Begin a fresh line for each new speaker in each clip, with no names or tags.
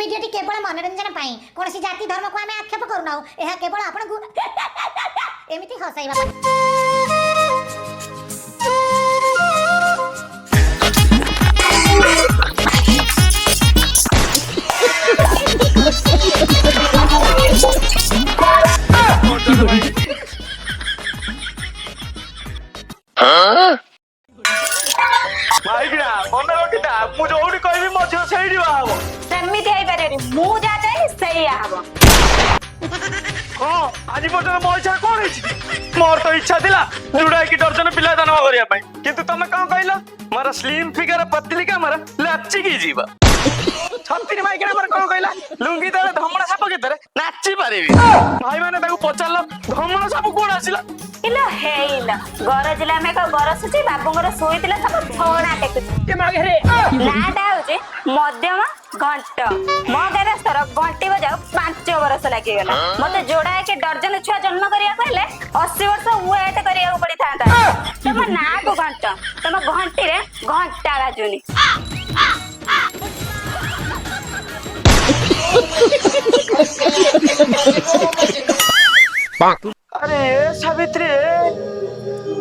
भिडियोटी केवल मनोरंजन पाई कोनसी जाति धर्म को आमे आक्षेप करूना एहा केवल आपण एमिति हसाइबा
माइकना मन रखिता मु जोडी कहबी मझियो सेइडी बाहबो
सेमिति आइ पारे मु जा चाहे सही आबो
हां आजि पर्यंत मो इच्छा कोन हिची मोर तो इच्छा थिला जुडा की दर्जन पिला दानवा करिया पई किंतु तमे का कहइला मारा स्लिम फिगर पतली का मारा लाची की जीवा छत्तीनी माइकना मार कोन कहइला लुंगी तले धमणा साप केतरे नाची पारेबी भाई माने ताकू पचारलो धमणा साप कोन आसिला
इला हेइला गरजिला में का बरसुची बाबूंगर सोइतिला सब छोड़ा टेकुची
के मागे रे
नाटा होचे मध्यम घंट मो गेरे सर घंटी बजाऊ 5 वर्ष लागि गेला मते जोड़ा के दर्जन छुआ जन्म करिया कहले 80 वर्ष वेट करिया पड़ी थाता तम ना को घंट तम घंटी रे घंटा बाजुनी
अरे सावित्री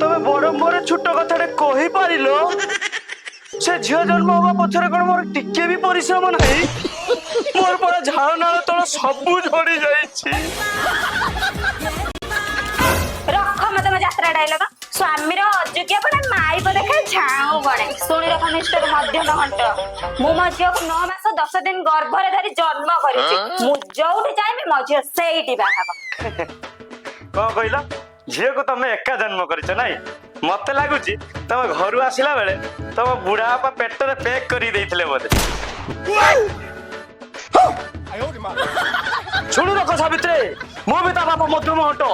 तमे बड़ छोट कथाटे कहि पारिलो से झियो जन्म होगा पछरे कोन मोर टिके भी परिश्रम नाही मोर पड़ा झाड़ नाळ तळ सब झड़ी जाईछि
रख मत में यात्रा डायलॉग स्वामी रो अयोग्य बने माई को देखे झाऊ बने सुनी रख मिस्टर मध्यम घंट मु मझियो को 9 मास 10 दिन गर्भ रे धरी जन्म करिछि मु जोउठी जाइबे मझियो सेइटी बाहाबो
कौन कहला झील को तमे एका जन्म करिछ नाई मते लागुची तमे घरु आसिला बेले तम बुढ़ा बापा पेट रे पैक करी देइथिले बोले सुनु रख सावित्री मो भी ता बापा मध्यम हटो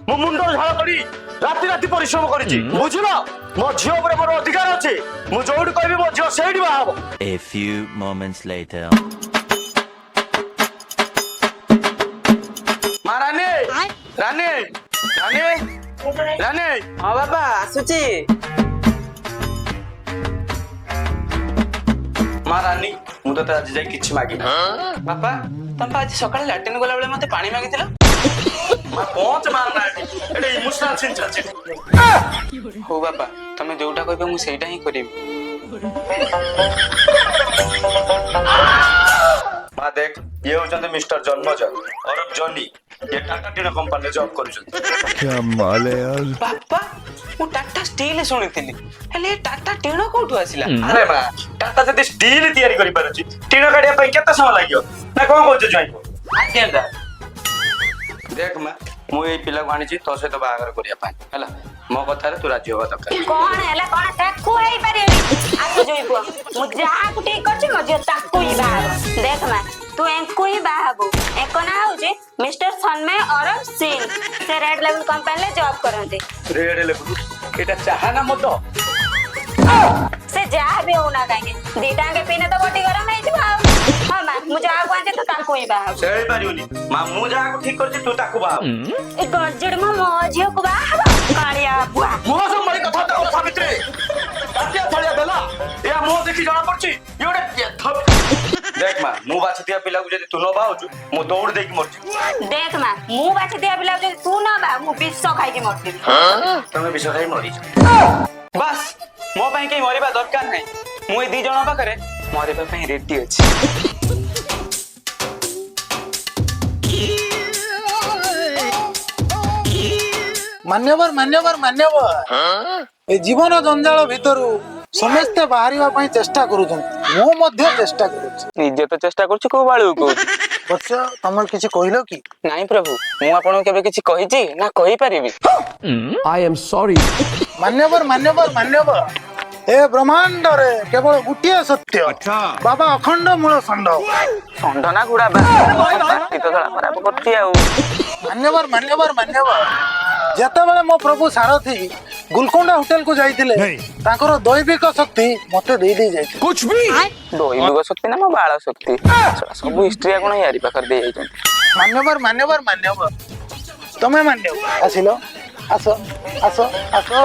मो मुंडो झाळ करी राति राति परिश्रम करिछि बुझिलो मो झियो ऊपर मोर अधिकार अछि मु जोडी कहबी मो झियो सेइडी बाहाबो
A few moments later.
महारानी रानी रानी रानी
हाँ बाबा आसुची
महारानी मु तो आज जाई किछि मागी
बापा तम आज सकाळे लैट्रिन गला बेले मते पानी मागिथिला
मा पहुंच मारना एटे इमोशनल सीन चलछि
हो बापा तमे जोटा कहबे मु सेटा ही करिबी
मा देख ये होचंते मिस्टर जन्मज और जॉनी ये टाटा टीना कंपनी में जॉब करूछन
क्या माल है यार।
बापा मु टाटा स्टील सुनिथिली हेले टाटा टीणो कोठु आसिला
अरे बा टाटा जदी स्टील तयारी करि परछि टीना काढिया पई केते समय लागियो ना कोन कहछ जाइबो
आज्ञा
देख मा मु ए पिला को आनिछि तो सहित बाहागर करिया पाई हला मो कथा रे तू राजी होबा दरकार
कोन हैला कोन ताकू हेई पारे आसु जोइबो मु जा को ठीक करछि मझियो ताकू ही बाहाबो देख मा तू एंकू ही बाहाबो एको ना होजे मिस्टर सन्मय और सिंह से रेड लेवल कंपनी ले जॉब करंते
रेड लेबु एटा चाहा ना मत
से जा भी होना काहे दीटा के पीने तो बॉडी गरम है छु हां मा मु जा को आजे तो ताकू ही बाहाबो
सेई पारियोनी मा मु जा को ठीक करछि तू ताकू बाहा
ए गजड़ म मझियो को बाहाबो कालिया बुआ
मो संबळी कथा तो सावित्री ताकिया थळिया देला या मो देखि जाना पड़छि योडे देख मा मु बाछि दिया पिला को जदी तू न बाउछु मु दौड़ देकी मरछि
देख मा मु बाछे दिया बिला जे तू ना बा मु विष खाई के मरती
तमे विषय खाई मरि
बस मो पई के मरिबा दरकार नै मु ए दी जण पाखरे मरिबा पई रेडी अछि
मान्यवर मान्यवर मान्यवर ए जीवन जंजाल भितरु समस्ते बाहरिबा पई चेष्टा करूछन मो मध्ये चेष्टा करूछ
निजे तो चेष्टा करछु को बाळू को
बच्चा तमर किछि कहिलो की
नाही प्रभु मु आपन केबे किछि कहिछि ना कहि परिबी
I am sorry.
मान्यवर मान्यवर मान्यवर ए ब्रह्मांड रे केवल गुटिया सत्य बाबा अखंड मूल संड
संडना गुडा बा तो थोड़ा खराब करती आउ
मान्यवर मान्यवर मान्यवर जेतेबेले मो प्रभु सारथी गुलकोंडा होटल को जाइतिले तांकर दैविक शक्ति मते देई देई जाइति
कुछ भी
दैविक शक्ति ना मो बाळ शक्ति सब हिस्ट्री कोन यारी पाखर दे जाइछन
मान्यवर मान्यवर मान्यवर तमे मान्यवर आसिलो आसो आसो आसो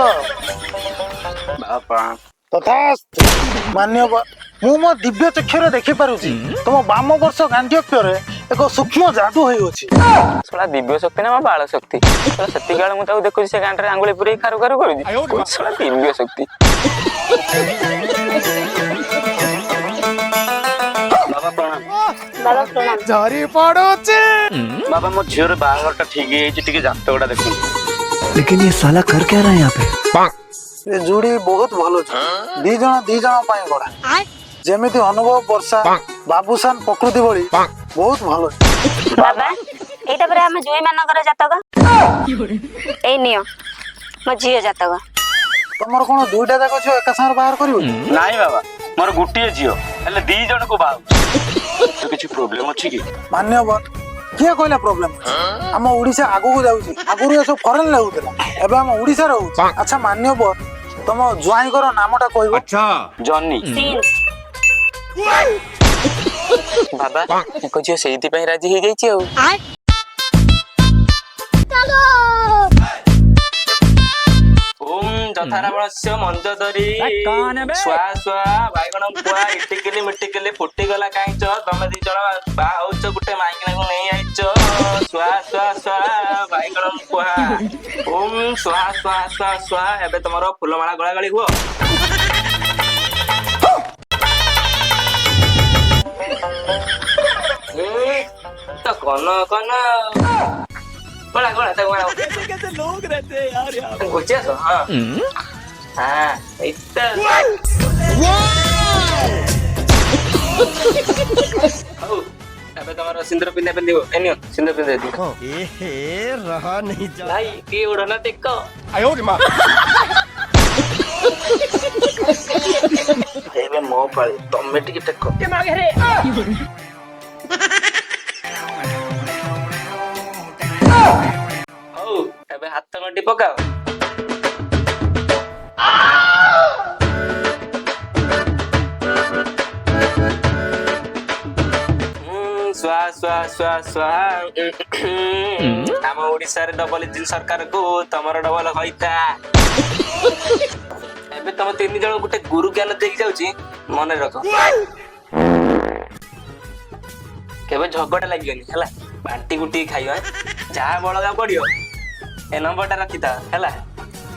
बापा
तथास्तु मान्यवर ମୁଁ ମୋ ଦିବ୍ୟ ଚକ୍ଷୁରେ ଦେଖିପାରୁଛି ତମ ବାମ ବର୍ଷ ଗାଣ୍ଡିକ୍ୟରେ ଏକ ସୂକ୍ଷ୍ମ ଯାଦୁ ହୋଇଅଛି।
ଶଳା ଦିବ୍ୟ ଶକ୍ତି ନା ମୋ ବାଳ ଶକ୍ତି? ଶଳା ସେତିକି ବେଳେ ମୁଁ ତାକୁ ଦେଖୁଛି ସେ ଗାଣ୍ଡରେ ଆଙ୍ଗୁଳି ପୁରେଇ ଖାରୁ ଖାରୁ କରୁଛି। ଶଳା ଦିବ୍ୟ ଶକ୍ତି। ବାବା ପ୍ରଣାମ।
ବାବା ପ୍ରଣାମ।
ଝରି ପଡୁଛି।
ବାବା ମୋ ଝିଅର ବାହାଘରଟା ଠିକ ହେଇଯାଇଛି, ଟିକେ ଜାତକଟା ଦେଖନ୍ତୁ।
लेकिन ये साला कर क्या रहा है यहाँ पे?
ଏ ଯୋଡ଼ି ବହୁତ ଭଲ ଅଛି। ଦି ଜଣ ପାଇଁ ଗଢା। ଯେମିତି ଅନୁଭବ, ବର୍ଷା, ବାବୁସାନ, ପ୍ରକୃତି ଭଳି ବହୁତ ଭଲ ଅଛି।
ବାବା ଏଇଟା ପରା ଆମ ଜୁଇ ମାନଙ୍କର ଜାତକ। ଏଇ ନିଅ ମୋ ଝିଅ ଜାତକ।
ତମର କଣ ଦୁଇଟା ଯାକ ଝିଅ ଏକା ସାଙ୍ଗରେ ବାହାର କରିବ?
ନାଇଁ ବାବା, ମୋର ଗୋଟିଏ ଝିଅ ହେଲେ 2 ଜଣଙ୍କୁ ବାହା ହଉଛି। କିଛି ପ୍ରୋବ୍ଲେମ ଅଛି କି?
ମାନ୍ୟବର କିଏ କହିଲା ପ୍ରୋବ୍ଲେମ? ଆମ ଓଡିଶା ଆଗକୁ ଯାଉଛି। ଆଗରୁ ଏସବୁ ଫରେନ ଲାଗୁଥିଲା, ଏବେ ଆମ ଓଡିଶାରେ ହଉଛି। ଆଚ୍ଛା ମାନ୍ୟବର, ତମ ଜ୍ୱାଇଁଙ୍କର ନାମଟା କହିବ?
ଜନି।
ବାବା ଏକ ଝିଅ ସେଇଥିପାଇଁ ରାଜି ହେଇଯାଇଛି ଆଉ।
ଓମ୍ ଯଥାରାବଣସ୍ୟ ମଞ୍ଜଦରି ସ୍ୱା ସ୍ୱା ବାଇଗଣ ପୁଆ ଇଟିକିଲି ମିଟିକିଲି ଫୁଟିଗଲା କାହିଁଚ ତମେ 2 ଜଣ ବାହା ହଉଛ ଗୋଟେ ମାଇକିନାକୁ ନେଇ ଆଇଛ। ସ୍ୱା ସ୍ୱା ସ୍ୱା ବାଇଗଣ ପୁଆ ଓମ୍ ସ୍ୱା ସ୍ୱା ସ୍ୱା ସ୍ୱା। ଏବେ ତମର ଫୁଲମାଳା ଗଳାଗଳି ହୁଅ। ତ କନ କନ ଗଳା ଗଳା ତାକୁ कैसे लोग रहते हैं यार यहाँ घुस जा। हाँ हाँ इतना हौ ଏବେ ତମର ସିନ୍ଦୁର ପିନ୍ଧା ପିନ୍ଧିବ। ଏନିଅ ସିନ୍ଦୁର ପିନ୍ଧା ଦିଅ।
ए रहा नहीं जा।
ଭାଇ କି ଉଡ଼ନା ଦେଖ। ଏବେ ମୋ ପାଳି, ତମେ ଟିକେ ଟେକ। ହଉ ଏବେ ହାତ ଗଣ୍ଠି ପକାଅ। ସ୍ୱା ସ୍ୱା ସ୍ୱା ସ୍ୱା। ଆମ ଓଡିଶାରେ ଡବଲ ଇଞ୍ଜିନ ସରକାରକୁ ତମର ଡବଲ ହୋଇତା। ଏବେ ତମ 3 ଜଣ ଗୋଟେ ଗୁରୁ ଜ୍ଞାନ ଦେଇକି ଯାଉଛି, ମନେ ରଖ। କେବେ ଝଗଡା ଲାଗିବନି ହେଲା। ବାଣ୍ଟି ଗୁଟି ଖାଇବା, ଯାହା ବଳକା ପଡିବ ଏ ନମ୍ବରଟା ରଖିଥା ହେଲା।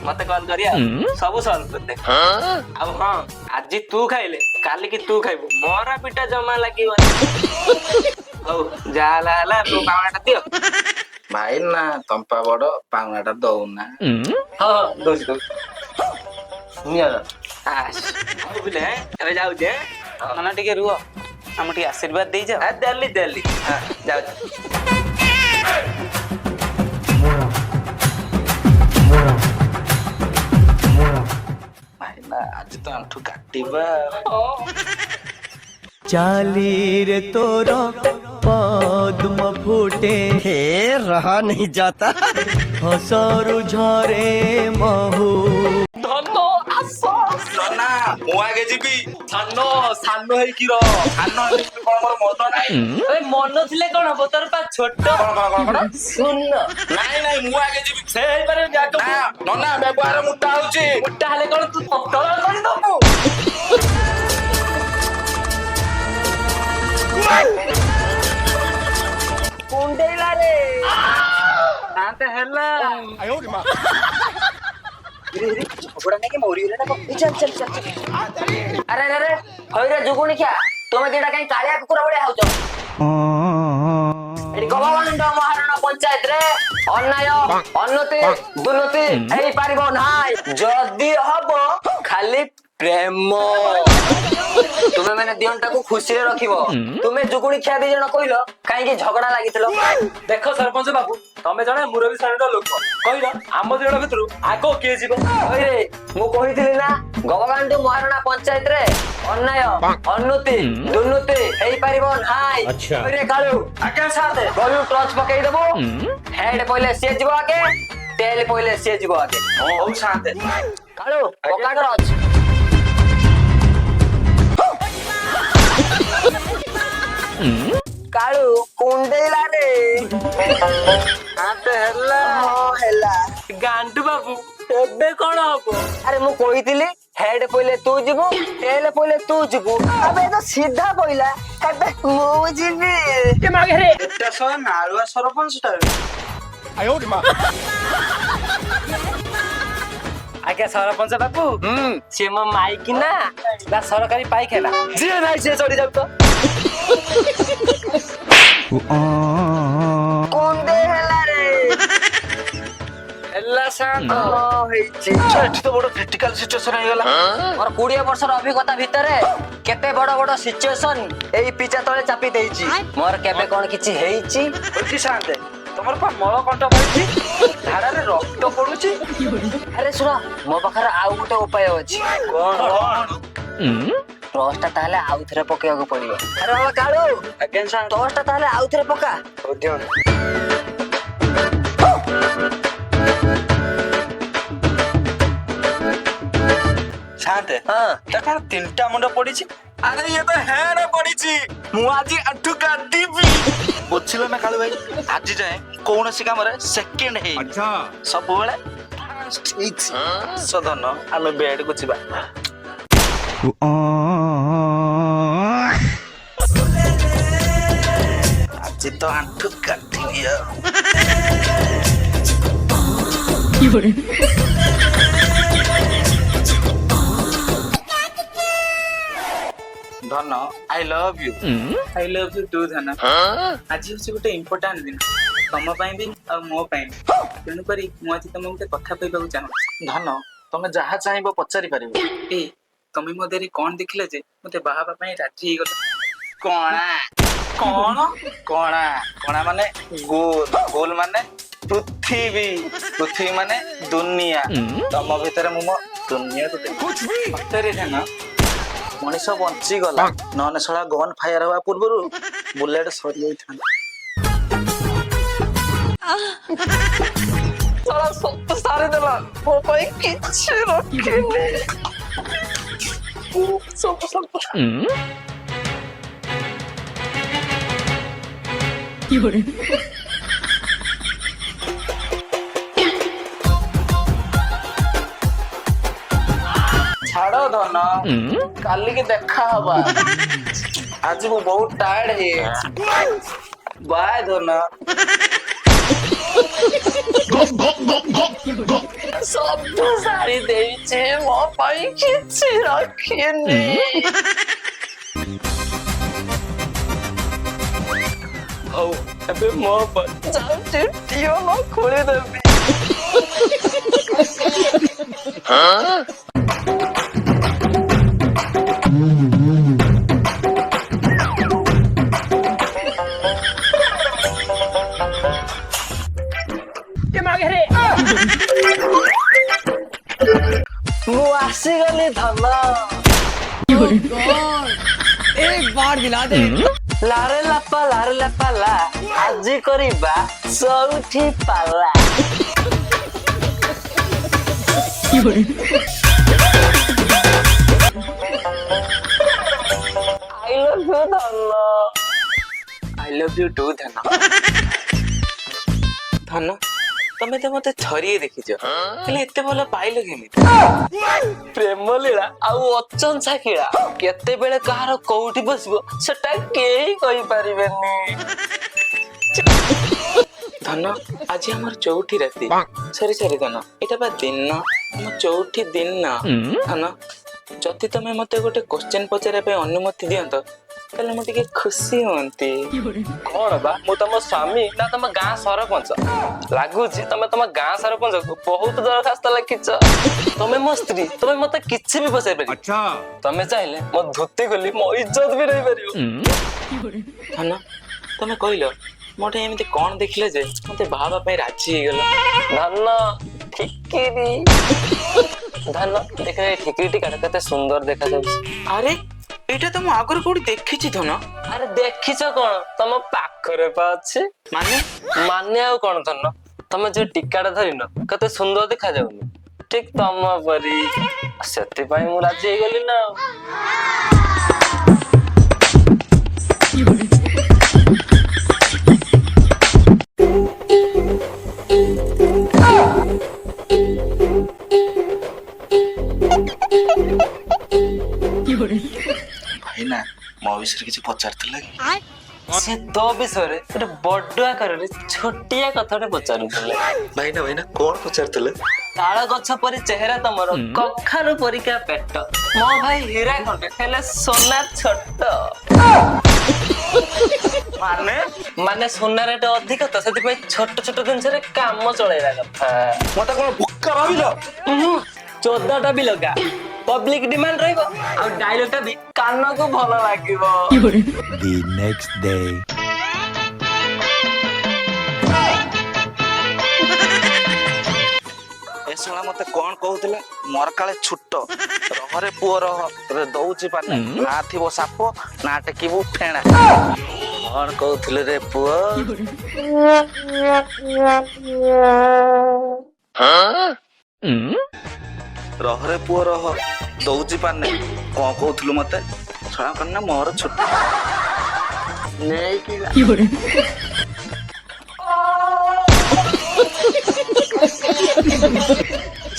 ମତେ କଲ୍ କରିବା, ସବୁ ସଲ୍ଭ କରିଦେ। ଆଉ ହଁ, ଆଜି ତୁ ଖାଇଲେ କାଲିକି ତୁ ଖାଇବୁ, ମରା ପିଟା ଜମା ଲାଗିବନି। ହଉ ଯାହା ହେଲା ହେଲା, ତୁ ପାଉଣାଟା ଦିଅ।
ଭାଇ ନା ତମ୍ପା ବଡ ପାଉଣାଟା ଦଉନା।
ହଁ ଦଉଛି ଦଉଛି। ନିଅ ହଉ ପିଲେ, ଏବେ ଯାଉଛି।
ନା ଟିକେ ରୁହ, ଆମ ଟିକେ ଆଶୀର୍ବାଦ ଦେଇଯାଅ।
ଦେଲି ଦେଲି। ହଁ ଯାଉଛି।
ଭାଇ ନା ଆଜି ତ ଆଣ୍ଠୁ କାଟିବା।
चाली रे तोरा पद्म फूटे हे रहा नहीं जाता हसरु झरे महू
ଧନ ଆସ।
ନା ମୁଁ ଆଗେ ଯିବି।
ସାନ ସାନ ହେଇକି ର।
ସାନ ହେଇକି କଣ ମୋର ମନ ନାହିଁ?
ମନ ଥିଲେ କଣ ହବ, ତୋର ପା ଛୋଟ।
କଣ?
ଶୁଣ
ନାଇଁ ମୁଁ ଆଗେ ଯିବି।
ସେ ହେଇପାରିବ
ନା ନନା ବ୍ୟବହାର ମୁଟା ହଉଛି।
ମୋଟା ହେଲେ କଣ ତୁ ପତଳା କରିଦବୁ? କୁଣ୍ଡେଇଲା ରେ ତାନ୍ତେ ହେଲା।
ଆରେ ଆରେ ହଇରେ ଯୁଗୁଣି ଖିଆ, ତମେ ଦିଟା କାଇଁ କାଳିଆ କୁକୁର ଭଳିଆ ହଉଛ? ଏଠି ଗଭର୍ଣ୍ଣମେଣ୍ଟ ମହାରଣା ପଞ୍ଚାୟତରେ ଅନ୍ୟାୟ ଉନ୍ନତି ଦୁର୍ନୀତି ହେଇପାରିବ ନାହିଁ। ଯଦି ହବ ଖାଲି ପ୍ରେମ। ତୁମେ ମାନେ ଦିଅଣ୍ଟାକୁ ଖୁସିରେ ରଖିବ। ତୁମେ ଯୁଗୁଣି ଖିଆ 2 ଜଣ କହିଲ କାହିଁକି ଝଗଡା ଲାଗିଥିଲ?
ଦେଖ ସରପଞ୍ଚ ବାବୁ, ତମେ ଜଣେ ମୁରବୀ ଶ୍ରେଣୀର ଲୋକ, କହିଲ ଆମ 2 ଜଣ ଭିତରୁ ଆଗ କିଏ ଯିବ?
ହଇରେ ମୁଁ କହିଥିଲି ନା, ଗଭର୍ଣ୍ଣମେଣ୍ଟ ମହାରଣା ପଞ୍ଚାୟତରେ ଅନ୍ୟାୟ ଉନ୍ନତି ଦୁର୍ନୀତି ହେଇପାରିବ ନାହିଁ। ହଇରେ କାଳୁ
ଆଜ୍ଞା ସାଥେ।
ଗଲୁ ଟର୍ଚ ପକେଇଦବୁ। ହେଡ ପଇଲେ ସିଏ ଯିବ ଆଗେ, ଟେଲ ପଇଲେ ସିଏ ଯିବ ଆଗେ।
ହଉ ସାଥେ।
କାଳୁ ପକା ଟର୍ଚ। କାଳୁ କୁଣ୍ଡେଇଲା ରେ।
ହାତେ ହେଲା।
ହଁ ହେଲା।
ଗାଣ୍ଡୁ ବାବୁ ଏବେ କଣ ହବ?
ଆରେ ମୁଁ କହିଥିଲି हेड पहिले तू जीवु टेल पहिले तू जीवु अबे तो सीधा पइला अबे मु जीवी
ଏଟା ସହ ନାଳୁଆ ସରପଞ୍ଚଟା
आगे सरपंच बाबू से मो माइकी ना सरकारी पाइखाना जी नहीं से चढ़ी जाऊ तो कौन दे हला रे हल्ला शांत होइछि
ଏଠି ତ ବଡ କ୍ରିଟିକାଲ ସିଚୁଏସନ ହେଇଗଲା
और 20 वर्षर अभिज्ञता भितरे केते बड़ बड़ सिचुएशन एई पिचा तळे चापी देइछि मोर केबे कोन किछि हेइछि
ଏଠି ଶାନ୍ତେ ତମର ପା ମଳ କଣ୍ଟ ପଡିଛି ଧାରାରେ ରକ୍ତ ପଡୁଛି
अरे सुनो मो पाखर आउ गोटे उपाय अछि
କଣ
टॉसटा ताले आउ थरे पकेयाको पड़ियो अरे बाबा काळू
ଆଜ୍ଞା ଶାନ୍ତ
टॉसटा ताले आउ थरे पका
ଉଦ୍ୟମ ଶାନ୍ତେ
हां
ତା କଣ ତିନିଟା ମୁଣ୍ଡ ପଡିଛି ଆରେ ଇଏ ତ ହେଡ ପଡିଛି ମୁଁ ଆଜି ଆଠୁ କାଟିବି ବୁଝିଲ ନା କାଳୁ ଭାଇ ଆଜି ଯାଏ କୌଣସି କାମରେ ସେକେଣ୍ଡ ହେଇନି ସବୁବେଳେ ଫାଷ୍ଟ ହେଇଛି ସଦନ ଆମେ ବେଡକୁ ଯିବା ଆଜି ତ ଆଣ୍ଠୁ କାଟିବି ଆଉ ଧନ I love you I love you too ଧନ ଆଜି ହଉଛି ଗୋଟେ ଇମ୍ପୋର୍ଟାଣ୍ଟ ଦିନ ତମ ପାଇଁ ବି ଆଉ ମୋ ପାଇଁ ବି ତେଣୁକରି ମୁଁ ଆଜି ତମକୁ ଗୋଟେ କଥା କହିବାକୁ ଚାହୁଁଛି ଧନ ତମେ ଯାହା ଚାହିଁବ ପଚାରି ପାରିବ ଏଇ ତମେ ମୋ ଦେହରେ କଣ ଦେଖିଲ ଯେ ମତେ ବାହା ହେବା ପାଇଁ ରାଜି ହେଇଗଲ କଣା କଣ କଣା କଣା ମାନେ ଗୋଲ ଗୋଲ ମାନେ ପୃଥିବୀ ପୃଥିବୀ ମାନେ ଦୁନିଆ ତମ ଭିତରେ ମୁଁ ମୋ ଦୁନିଆକୁ ଦେଖୁଛି ସତରେ ଧନ ମଣିଷ ବଞ୍ଚିଗଲା ନହେଲେ ଶଳା ଗନ୍ ଫାୟାର ହବା ପୂର୍ବରୁ ବୁଲେଟ ସରିଯାଇଥାନ୍ତା
सब सारे देला वो भाई किछ रखिनी सब
ଛାଡ ଧନ କାଲିକି ଦେଖା ହବା ଆଜି ମୁଁ ବହୁତ ଟାୟାର୍ଡ ହେଇଯାଇଛି ବାଏ ଧନ
सब सारी देइछे मो भाई किछ रखिनी
ହଉ ଏବେ ମୋ ପାଇଁ
जाउचे टियो न खोले देबी ମୁଁ ଆସିଗଲି ଧନ ଲାରେ ଲାପା ଲା ଆଜି କରିବା ସଉଠି ପାଲା I love you ଧନ
ଆଇ ଲଭ୍ ୟୁ ଟୁ ଧନ ଧନ ତମେ ତ ମତେ ଥରିଏ ଦେଖିଛ ହେଲେ ଏତେ ଭଲ ପାଇଲ କେମିତି
ପ୍ରେମ ଲୀଳା ଆଉ ଅଚଞ୍ଚା କିଳା କେତେବେଳେ କାହାର କୋଉଠି ବସିବ ସେଟା କେହି କହିପାରିବେନି
ଧନ ଆଜି ଆମର ଚଉଠି ରାତି ସରି ଧନ ଏଇଟା ବା ଦିନ ଆମ ଚଉଠି ଦିନ ଧନ ଯଦି ତମେ ମତେ ଗୋଟେ କ୍ୱେଶ୍ଚନ ପଚାରିବା ପାଇଁ ଅନୁମତି ଦିଅନ୍ତ ତାହେଲେ ମୁଁ ଟିକେ ଖୁସି ହୁଅନ୍ତି
କଣ ବା ମୁଁ ତମ ସ୍ୱାମୀ ନା ତମ ଗାଁ ସରପଞ୍ଚ ଲାଗୁଛି ତମେ ତମ ଗାଁ ସରପଞ୍ଚକୁ ବହୁତ ଦରଖାସ୍ତ ଲେଖିଛ ତମେ ମୋ ସ୍ତ୍ରୀ ତମେ ମତେ କିଛି ବି ପଚାରି ପାରିବ ତମେ ଚାହିଁଲେ ମୋ ଧୋତି ଖୋଲି ମୋ ଇଜ୍ଜତ ବି ନେଇପାରିବ
ଧନ ତମେ କହିଲ ମୋଟେ ଏମିତି କଣ ଦେଖିଲେ ଯେ ମତେ ବାହା ହେବା ପାଇଁ ରାଜି ହେଇଗଲ
ଧନ ଠିକିରି ଧନ ଦେଖିଲେ ଠିକିରି ଟିକାଟା କେତେ ସୁନ୍ଦର ଦେଖାଯାଉଛି
ଆରେ ଏଇଟା ତ ମୁଁ ଆଗରୁ କୋଉଠି ଦେଖିଛି ଧନ
ଆରେ ଦେଖିଛ କଣ ତମ ପାଖରେ ପା ଅଛି ମାନେ ଆଉ କଣ ଧନ ତମେ ଯୋଉ ଟିକାଟା ଧରିନ କେତେ ସୁନ୍ଦର ଦେଖାଯାଉନି ଠିକ ତମ ପରି ସେଥିପାଇଁ ମୁଁ ରାଜି ହେଇଗଲି ନା ସେ ତୋ ବିଷୟରେ ଗୋଟେ ବଡ ଆକାରରେ ଛୋଟିଆ କଥାଟେ ପଚାରୁଥିଲେ।
ଭାଇନା କଣ ପଚାରୁଥିଲେ?
ତାଳ ଗଛ ପରି ଚେହେରା ତମର, କଖାରୁ ପରିକା ପେଟ, ମୋ ଭାଇ ହୀରା ଖଣ୍ଡେ ହେଲେ সোনা ଛୋଟ। ମାନେ সোনা ରେଟ୍ ଅଧିକ ତ, ସେଥିପାଇଁ ଛୋଟ ଛୋଟ ଜିନିଷରେ କାମ ଚଳେଇବା କଥା।
ମତେ କଣ ଭୁକା ଭାବିଲ?
ଚୋଦାଟା ବି ଲଗା, ପବ୍ଲିକ ଡିମାଣ୍ଡ ରହିବ, ଆଉ ଡାଇଲଗଟା ବି କାନକୁ ଭଲ ଲାଗିବ।
The next day.
ଏ ଶୁଣା ମତେ କଣ କହୁଥିଲେ? ମୋର କାଳେ ଛୁଟ ରହରେ ପୁଅ ରହ ଦଉଛି ପାନେ, ନା ଥିବ ସାପ ନା ଟେକିବୁ ଫେଣା। କଣ କହୁଥିଲେ ରେ ପୁଅ? ରହରେ ପୁଅ ରହ ଦଉଛି ପାନେ, କଣ କହୁଥିଲୁ ମତେ? ଶୁଣା କଣ ନା ମୋର ଛୁଟ
ନେଇକି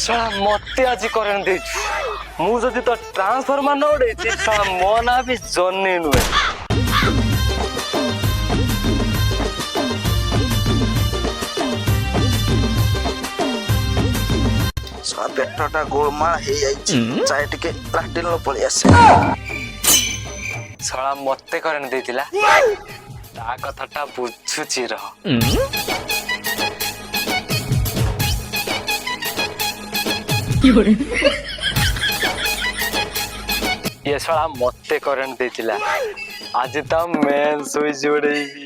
ଶଳା ମତେ ଆଜି କରେଣ୍ଟ ଦେଇଛୁ। ମୁଁ ଯଦି ତ ଟ୍ରାନ୍ସଫର୍ମର ନ ଉଡେଇଛି, ଶଳା ମୋ ନାଁ ବି ଜନି ନୁହେଁ।
ପେଟଟା ଗୋଳମାଳ ହେଇଯାଇଛି, ଚାଏ ଟିକେ ଲାଟିନ ପଳେଇ ଆସେ।
ଶଳା ମତେ କରେଣ୍ଟ ଦେଇଥିଲା, ତା କଥାଟା ବୁଝୁଛି ରହ। ଇଏ ଶଳା ମତେ କରେଣ୍ଟ ଦେଇଥିଲା, ଆଜି ତା ମେନ୍ ସୁଇଚ୍ ଉଡେଇବି।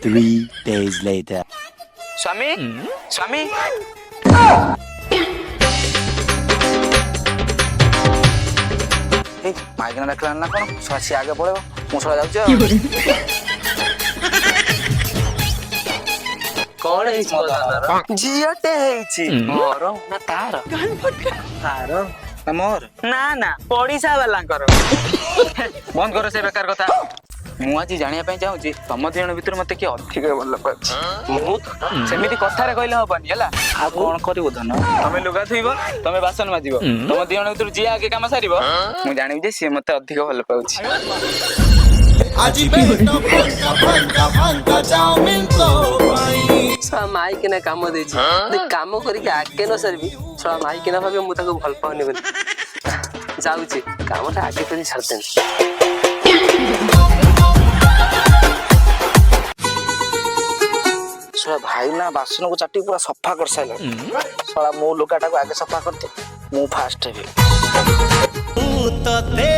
Three days later.
ସ୍ୱାମୀ ସ୍ୱାମୀ ମାଇକିନା ଡାକିଲାଣି ନା କଣ? ସିଏ ଆଗେ ପଳେଇବ, ମୁଁ ଶଳା ଯାଉଛି ଆଉ।
କଣ ହେଇଛି?
ଝିଅଟେ ହେଇଛି।
ମୋର ନା ତାର?
ତାର ନା ମୋର?
ନା ପଡିଶା ବାଲାଙ୍କର।
ବନ୍ଦ କର ସେ ବେକାର କଥା। ମୁଁ ଆଜି ଜାଣିବା ପାଇଁ ଚାହୁଁଛି ତମ ଦି ଜଣ ଭିତରୁ ମତେ କିଏ ଅଧିକ ଭଲ ପାଉଛି।
ମୁଁ
ସେମିତି କଥାରେ କହିଲେ ହବନି ହେଲା। ଆଉ କଣ କରିବୁ ଧନ? ତମେ ଲୁଗା ଧୋଇବ, ତମେ ବାସନ ମାଜିବ, ତମ ଦି ଜଣ ଭିତରୁ ଯିଏ ଆଗେ କାମ ସାରିବ ମୁଁ ଜାଣିବି ଯେ ସିଏ ମତେ ଅଧିକ ଭଲ ପାଉଛି।
ଶଳା ମାଇକିନା କାମ ଦେଇଛି, କାମ କରିକି ଆଗେ ନ ସାରିବି, ଶଳା ମାଇକିନା ଭାବେ ମୁଁ ତାକୁ ଭଲ ପାଉନି ବୋଲି। ଯାଉଛି କାମଟା ଆଗେ କରି ସାରିଦେବି।
ଶଳା ଭାଇ ନା ବାସନକୁ ଚାଟି ପୁରା ସଫା କରିସାରିଲାଣି। ଶଳା ମୋ ଲୁଗାଟାକୁ ଆଗେ ସଫା କରିଦେ, ମୁଁ ଫାଷ୍ଟ ହେବି।
ମୁଁ ତତେ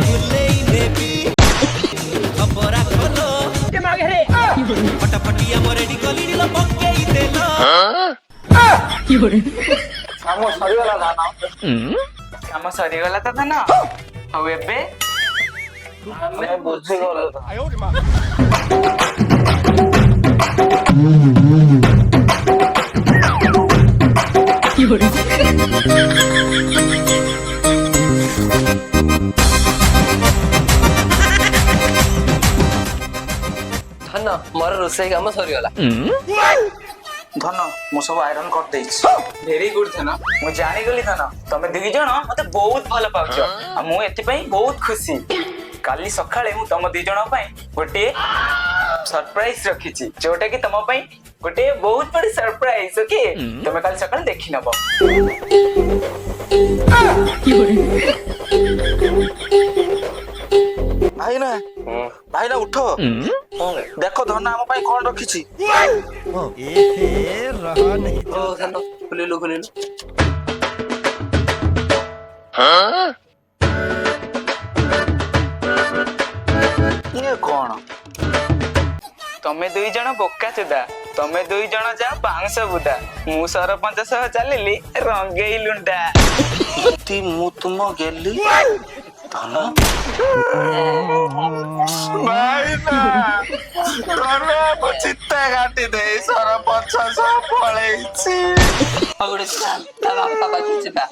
ଭୁଲେଇ ନେବି, ଖବରା ଖୋଲ ଫଟାଫଟିଆ ମରେଡି କଲିଣି ଲ ପକେଇ ଦେଲ।
କାମ ସରିଗଲା ଧାନ, କାମ ସରିଗଲା ତ ଧାନ। ଆଉ ଏବେ ବୁଝିଗଲ।
ଧନ ମୋର ରୋଷେଇ କାମ ସରିଗଲା।
ଧନ ମୁଁ ସବୁ ଆଇରନ୍ କରିଦେଇଛି।
ଭେରି ଗୁଡ ଧନ,
ମୁଁ ଜାଣିଗଲି ଧନ ତମେ ଦି ଜଣ ମତେ ବହୁତ ଭଲ ପାଉଛ, ଆଉ ମୁଁ ଏଥିପାଇଁ ବହୁତ ଖୁସି। କାଲି ସକାଳେ ମୁଁ ତମ ଦି ଜଣ ପାଇଁ ଗୋଟେ ସରପ୍ରାଇଜ ରଖିଛି, ଯୋଉଟା କି ତମ ପାଇଁ ଗୋଟେ ବହୁତ ବଡ ସରପ୍ରାଇଜ। ଓକେ, ତମେ କାଲି ସକାଳେ ଦେଖି ନବ। ଭାଇନା ଉଠ, ଦେଖ ଧନ ଆମ ପାଇଁ କଣ ରଖିଛି।
रहा नहीं।
ଓ ଧନ ଖୋଲିଲୁ ଖୋଲିଲୁ।
ଇଏ କଣ? ତମେ ଦୁଇ ଜଣ ବୋକା ଚୁଦା, ତମେ ଦୁଇ ଜଣ ଯାଅ ବାଉଁଶ ବୁଦା, ମୁଁ ସରପଞ୍ଚ ସହ ଚାଲିଲି ରଙ୍ଗେଇ ଲୁଣ୍ଡା। ମୁଁ ତୁମ ଗେଲି ଭାଇନା ତମେ ଚିତ୍ତା କାଟି ଦେଇ ସରପଞ୍ଚ ସହ ପଳେଇଛି।
ଆଉ ଗୋଟେ ଚାଲ ତା ବାପା ପାଖକୁ ଯିବା।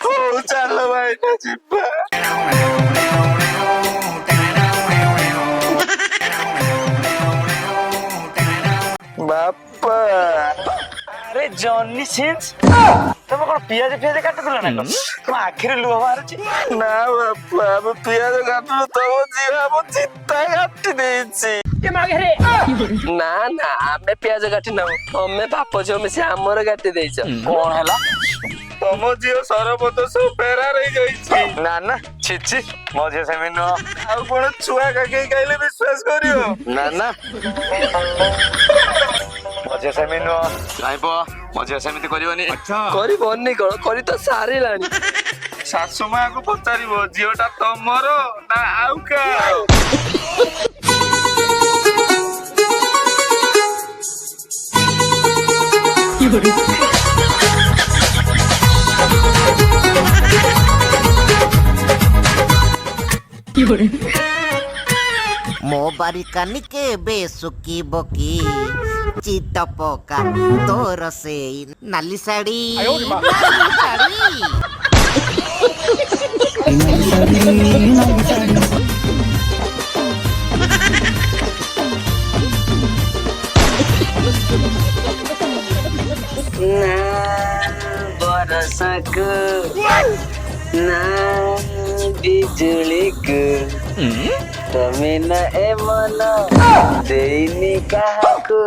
ହଉ ଚାଲ ଭାଇନା ଯିବା। ବାପା ଆରେ ଜନି ସିନ୍ସ ତମେ କଣ ପିଆଜ କାଟୁଥିଲ ନା କଣ? ତମ ଆଖିରେ ଲୁହ ବାହାରୁଛି। ନା ବାପା ଆମେ ପିଆଜ କାଟୁନୁ, ତମ ଝିଅ ଆମ ଚିତ୍ତା କାଟି ଦେଇଛି।
ନା ନା ଆମେ ପିଆଜ କାଟି ନାଉ, ତମେ ବାପ ଝିଅ ମିଶି ଆମର କାଟି ଦେଇଛ।
କଣ ହେଲା? ତମ ଝିଅ ସରପଞ୍ଚ ସବୁ ଫେରାର ହେଇଯାଇଛି। ନା ନା ଛିଛି ମୋ ଝିଅ ସେମିତି ନୁହଁ। ଆଉ କଣ ଛୁଆ କାକେଇ ଖାଇଲେ ବିଶ୍ୱାସ କରିବ? ନା ନା ମୋ ଝିଅ ସେମିତି ନୁହଁ। ନାଇଁ ପୁଅ ମୋ ଝିଅ ସେମିତି କରିବନି।
କରିବନି କଣ, କରି ତ ସାରିଲାଣି।
ଶାଶୁ ମାକୁ ପଚାରିବ ଝିଅଟା ତମର ନା ଆଉ କାହାର?
ମୋ ବାରି କାନିକେ ବେଶୁକି ବକି ଚିତ ପକା ତୋର ସେଇ ନାଲି ଶାଢ଼ୀ
ନା ବରସକୁ ନା ବିଜୁଳିକୁ ତମେ ନା ଏ ମନ ଦେଇନି କାହାକୁ।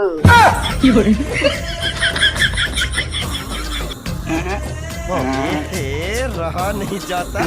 रहा नहीं जाता